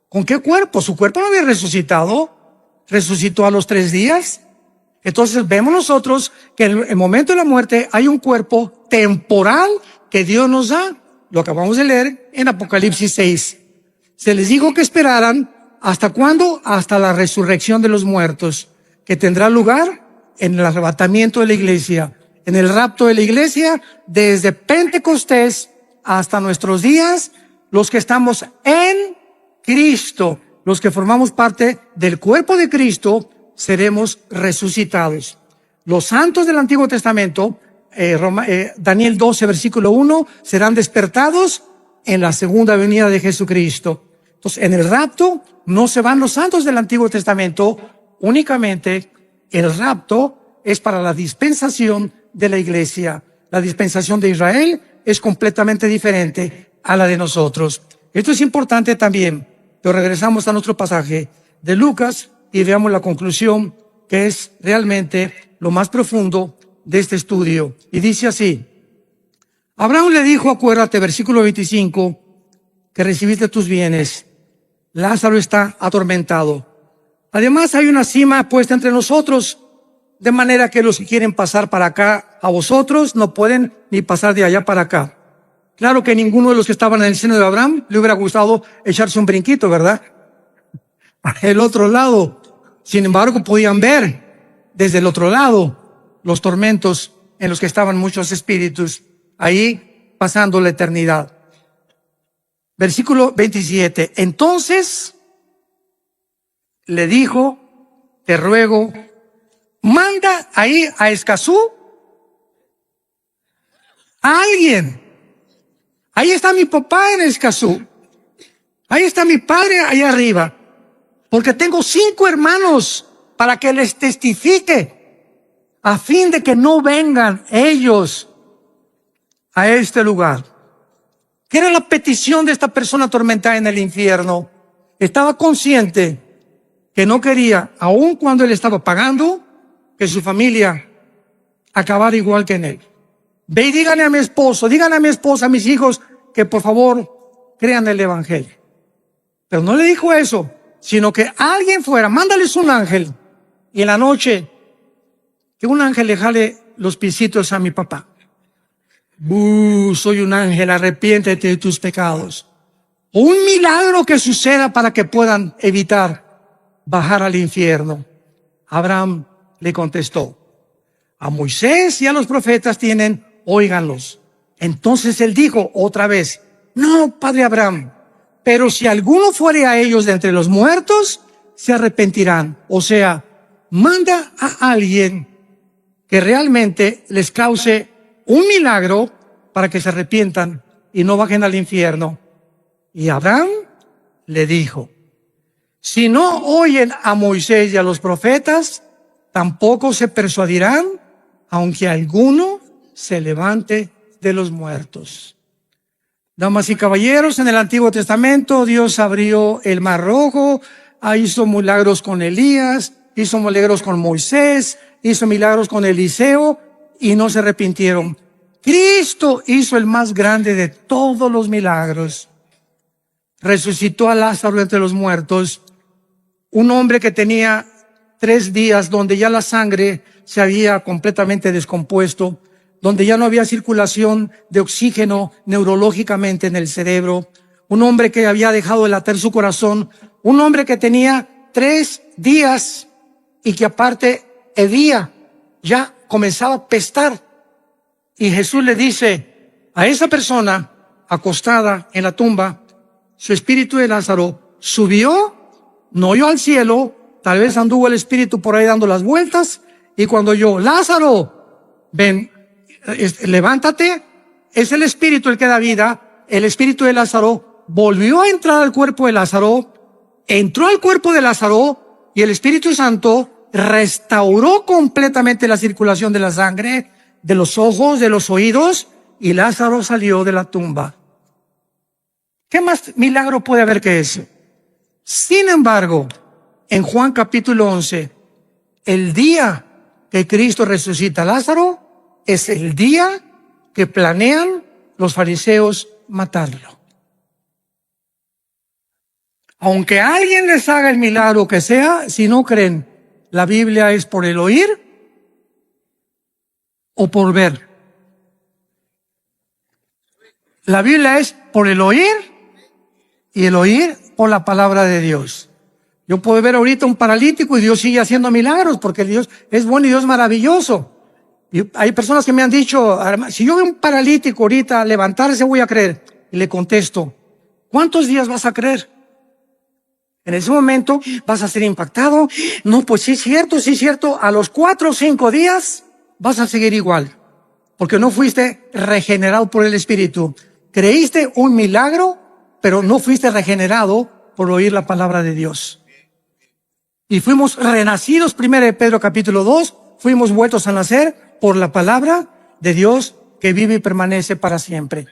¿Con qué cuerpo? Su cuerpo no había resucitado. Resucitó a los 3 días. Entonces vemos nosotros que en el momento de la muerte hay un cuerpo temporal que Dios nos da. Lo acabamos de leer en Apocalipsis 6. Se les dijo que esperaran, ¿hasta cuándo? Hasta la resurrección de los muertos, que tendrá lugar en el arrebatamiento de la iglesia, en el rapto de la iglesia, desde Pentecostés hasta nuestros días, los que estamos en Cristo, los que formamos parte del cuerpo de Cristo, seremos resucitados. Los santos del Antiguo Testamento, Daniel 12, versículo 1, serán despertados en la segunda venida de Jesucristo. Entonces, en el rapto no se van los santos del Antiguo Testamento, únicamente el rapto es para la dispensación de la iglesia. La dispensación de Israel es completamente diferente a la de nosotros. Esto es importante también, pero regresamos a nuestro pasaje de Lucas y veamos la conclusión, que es realmente lo más profundo de este estudio. Y dice así: Abraham le dijo, acuérdate, versículo 25, que recibiste tus bienes. Lázaro está atormentado. Además hay una sima puesta entre nosotros, de manera que los que quieren pasar para acá a vosotros no pueden ni pasar de allá para acá. Claro que ninguno de los que estaban en el seno de Abraham le hubiera gustado echarse un brinquito, ¿verdad? El otro lado. Sin embargo, podían ver desde el otro lado los tormentos en los que estaban muchos espíritus ahí pasando la eternidad. Versículo 27. Entonces le dijo, te ruego, manda ahí a Escazú a alguien. Ahí está mi papá en Escazú. Ahí está mi padre allá arriba. Porque tengo 5 hermanos para que les testifique, a fin de que no vengan ellos a este lugar. ¿Qué era la petición de esta persona atormentada en el infierno? Estaba consciente que no quería, aun cuando él estaba pagando, que su familia acabara igual que en él. Ve y díganle a mi esposo, díganle a mi esposa, a mis hijos, que por favor crean el evangelio. Pero no le dijo eso, sino que alguien fuera, mándales un ángel, y en la noche, que un ángel le jale los piecitos a mi papá. Soy un ángel, arrepiéntete de tus pecados. O un milagro que suceda para que puedan evitar bajar al infierno. Abraham le contestó, a Moisés y a los profetas tienen, óiganlos. Entonces él dijo otra vez, no, padre Abraham, pero si alguno fuere a ellos de entre los muertos, se arrepentirán. O sea, manda a alguien que realmente les cause un milagro para que se arrepientan y no bajen al infierno. Y Abraham le dijo, si no oyen a Moisés y a los profetas, tampoco se persuadirán, aunque alguno se levante de los muertos. Damas y caballeros, en el Antiguo Testamento Dios abrió el Mar Rojo, hizo milagros con Elías, hizo milagros con Moisés, hizo milagros con Eliseo y no se arrepintieron. Cristo hizo el más grande de todos los milagros. Resucitó a Lázaro entre los muertos, un hombre que tenía 3 días donde ya la sangre se había completamente descompuesto, donde ya no había circulación de oxígeno neurológicamente en el cerebro, un hombre que había dejado de latir su corazón, un hombre que tenía 3 días y que aparte hedía, ya comenzaba a pestar. Y Jesús le dice a esa persona acostada en la tumba, su espíritu de Lázaro subió, no oyó al cielo, tal vez anduvo el espíritu por ahí dando las vueltas, y cuando oyó, Lázaro, ven, levántate, es el espíritu el que da vida, el espíritu de Lázaro volvió a entrar al cuerpo de Lázaro, entró al cuerpo de Lázaro, y el Espíritu Santo restauró completamente la circulación de la sangre, de los ojos, de los oídos, y Lázaro salió de la tumba. ¿Qué más milagro puede haber que eso? Sin embargo, en Juan capítulo 11, el día que Cristo resucita a Lázaro es el día que planean los fariseos matarlo. Aunque alguien les haga el milagro que sea, si no creen, la Biblia es por el oír o por ver. La Biblia es por el oír y el oír por la palabra de Dios. Yo puedo ver ahorita un paralítico y Dios sigue haciendo milagros porque Dios es bueno y Dios es maravilloso. Y hay personas que me han dicho, si yo veo un paralítico ahorita levantarse, voy a creer. Y le contesto, ¿cuántos días vas a creer? En ese momento vas a ser impactado. No, pues sí es cierto. A los 4 o 5 días vas a seguir igual. Porque no fuiste regenerado por el Espíritu. Creíste un milagro, pero no fuiste regenerado por oír la palabra de Dios. Y fuimos renacidos, 1 Pedro capítulo 2, fuimos vueltos a nacer por la palabra de Dios que vive y permanece para siempre.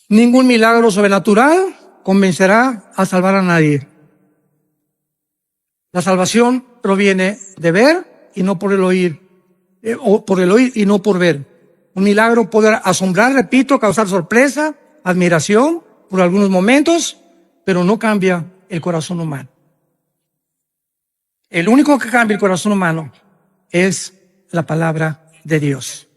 Ningún milagro sobrenatural convencerá a salvar a nadie. La salvación proviene de ver y no por el oír, o por el oír y no por ver. Un milagro puede asombrar, repito, causar sorpresa, admiración por algunos momentos, pero no cambia el corazón humano. El único que cambia el corazón humano es la palabra de Dios.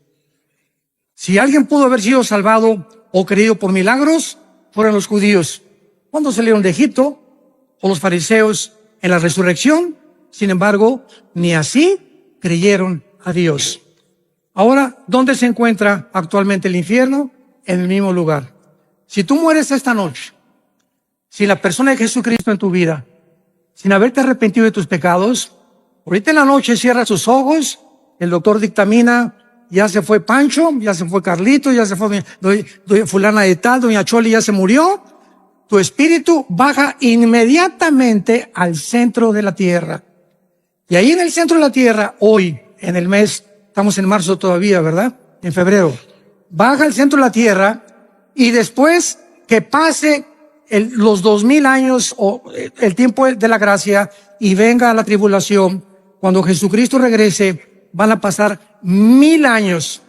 Si alguien pudo haber sido salvado o creído por milagros, fueron los judíos cuando salieron de Egipto, o los fariseos en la resurrección. Sin embargo, ni así creyeron a Dios. Ahora, ¿dónde se encuentra actualmente el infierno? En el mismo lugar. Si tú mueres esta noche, sin la persona de Jesucristo en tu vida, sin haberte arrepentido de tus pecados, ahorita en la noche cierra sus ojos, el doctor dictamina, ya se fue Pancho, ya se fue Carlito, ya se fue doña fulana de tal, doña Choli ya se murió. Tu espíritu baja inmediatamente al centro de la tierra. Y ahí en el centro de la tierra, hoy, en el mes, estamos en marzo todavía, ¿verdad? En febrero. Baja al centro de la tierra y después que pase los 2000 años o el tiempo de la gracia y venga la tribulación, cuando Jesucristo regrese, van a pasar 1000 años.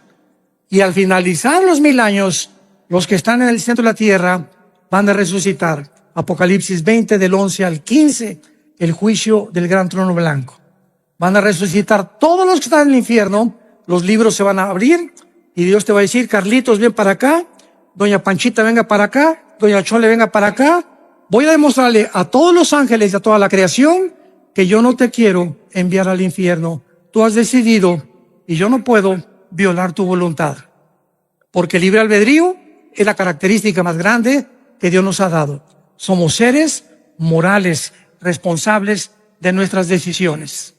Y al finalizar los 1000 años, los que están en el centro de la tierra van a resucitar. Apocalipsis 20 del 11 al 15, el juicio del gran trono blanco. Van a resucitar todos los que están en el infierno, los libros se van a abrir y Dios te va a decir, Carlitos, ven para acá, doña Panchita, venga para acá, doña Chole, venga para acá. Voy a demostrarle a todos los ángeles y a toda la creación que yo no te quiero enviar al infierno. Tú has decidido y yo no puedo violar tu voluntad. Porque el libre albedrío es la característica más grande que Dios nos ha dado. Somos seres morales, responsables de nuestras decisiones.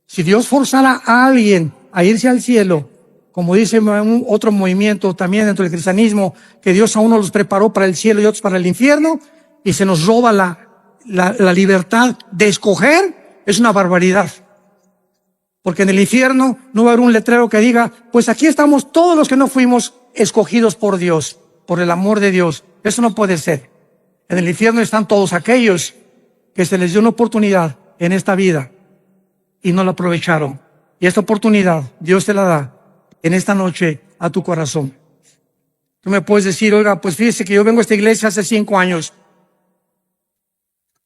Si Dios forzara a alguien a irse al cielo, como dice otro movimiento también dentro del cristianismo, que Dios a uno los preparó para el cielo y otros para el infierno, y se nos roba la libertad de escoger, es una barbaridad. Porque en el infierno no va a haber un letrero que diga, pues aquí estamos todos los que no fuimos escogidos por Dios, por el amor de Dios. Eso no puede ser. En el infierno están todos aquellos que se les dio una oportunidad en esta vida y no la aprovecharon. Y esta oportunidad Dios te la da en esta noche a tu corazón. Tú me puedes decir, oiga, pues fíjese que yo vengo a esta iglesia hace 5 años.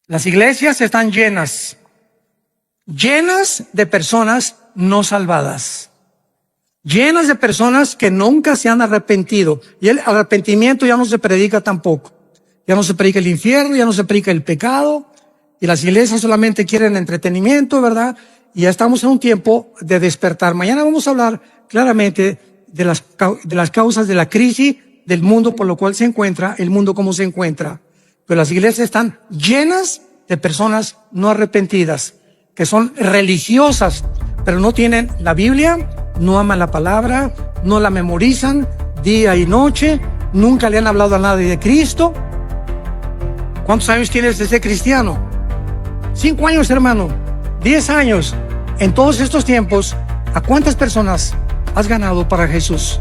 Las iglesias están llenas de personas no salvadas. Llenas de personas que nunca se han arrepentido. Y el arrepentimiento ya no se predica tampoco. Ya no se predica el infierno, ya no se predica el pecado. Y las iglesias solamente quieren entretenimiento, ¿verdad? Y ya estamos en un tiempo de despertar. Mañana vamos a hablar claramente de las causas de la crisis del mundo por lo cual se encuentra, el mundo como se encuentra. Pero las iglesias están llenas de personas no arrepentidas, que son religiosas, pero no tienen la Biblia, no aman la palabra, no la memorizan día y noche, nunca le han hablado a nadie de Cristo. ¿Cuántos años tienes de ser cristiano? 5 años, hermano. 10 años, en todos estos tiempos, ¿a cuántas personas has ganado para Jesús?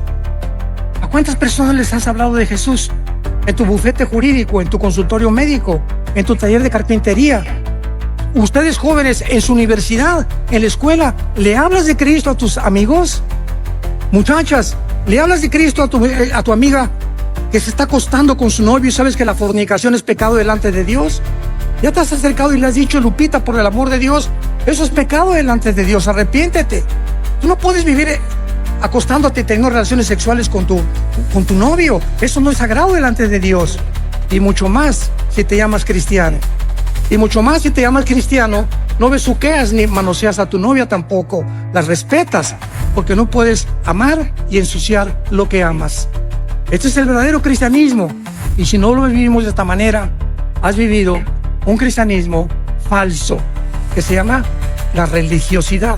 ¿A cuántas personas les has hablado de Jesús? En tu bufete jurídico, en tu consultorio médico, en tu taller de carpintería. Ustedes jóvenes, en su universidad, en la escuela, ¿le hablas de Cristo a tus amigos? Muchachas, ¿le hablas de Cristo a tu amiga que se está acostando con su novio y sabes que la fornicación es pecado delante de Dios? ¿Ya te has acercado y le has dicho, Lupita, por el amor de Dios, eso es pecado delante de Dios, arrepiéntete? Tú no puedes vivir acostándote y teniendo relaciones sexuales con tu novio. Eso no es sagrado delante de Dios. Y mucho más si te llamas cristiano. Y mucho más si te llamas cristiano, no besuqueas ni manoseas a tu novia tampoco. Las respetas, porque no puedes amar y ensuciar lo que amas. Este es el verdadero cristianismo. Y si no lo vivimos de esta manera, has vivido un cristianismo falso, que se llama la religiosidad,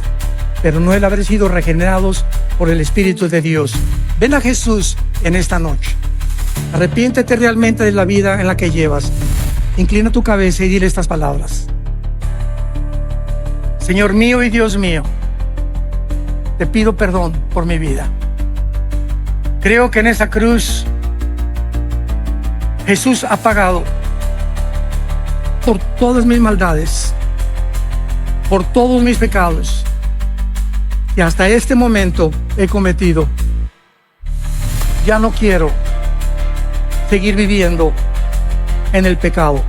pero no el haber sido regenerados por el Espíritu de Dios. Ven a Jesús en esta noche. Arrepiéntete realmente de la vida en la que llevas. Inclina tu cabeza y dile estas palabras. Señor mío y Dios mío, te pido perdón por mi vida. Creo que en esa cruz Jesús ha pagado por todas mis maldades, por todos mis pecados, que hasta este momento he cometido. Ya no quiero seguir viviendo en el pecado,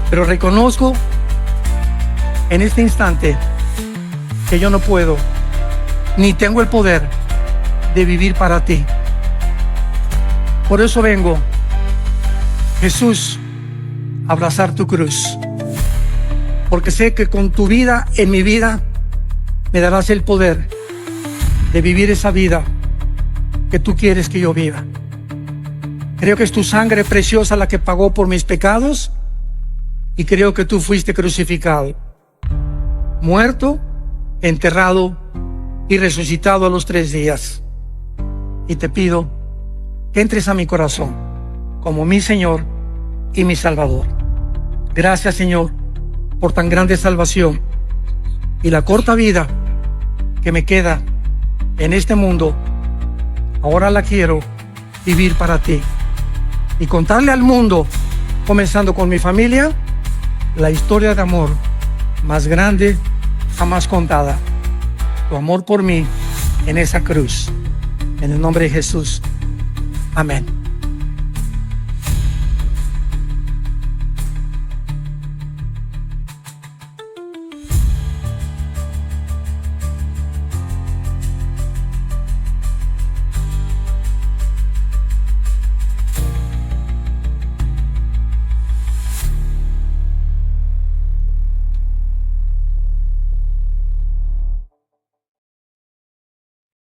pero reconozco en este instante que yo no puedo ni tengo el poder de vivir para ti. Por eso vengo, Jesús, a abrazar tu cruz, porque sé que con tu vida en mi vida me darás el poder de vivir esa vida que tú quieres que yo viva. Creo que es tu sangre preciosa la que pagó por mis pecados, y creo que tú fuiste crucificado, muerto, enterrado y resucitado a los 3 días. Y te pido que entres a mi corazón como mi Señor y mi Salvador. Gracias, Señor, por tan grande salvación, y la corta vida que me queda en este mundo, ahora la quiero vivir para ti y contarle al mundo, comenzando con mi familia, la historia de amor más grande jamás contada. Tu amor por mí en esa cruz. En el nombre de Jesús. Amén.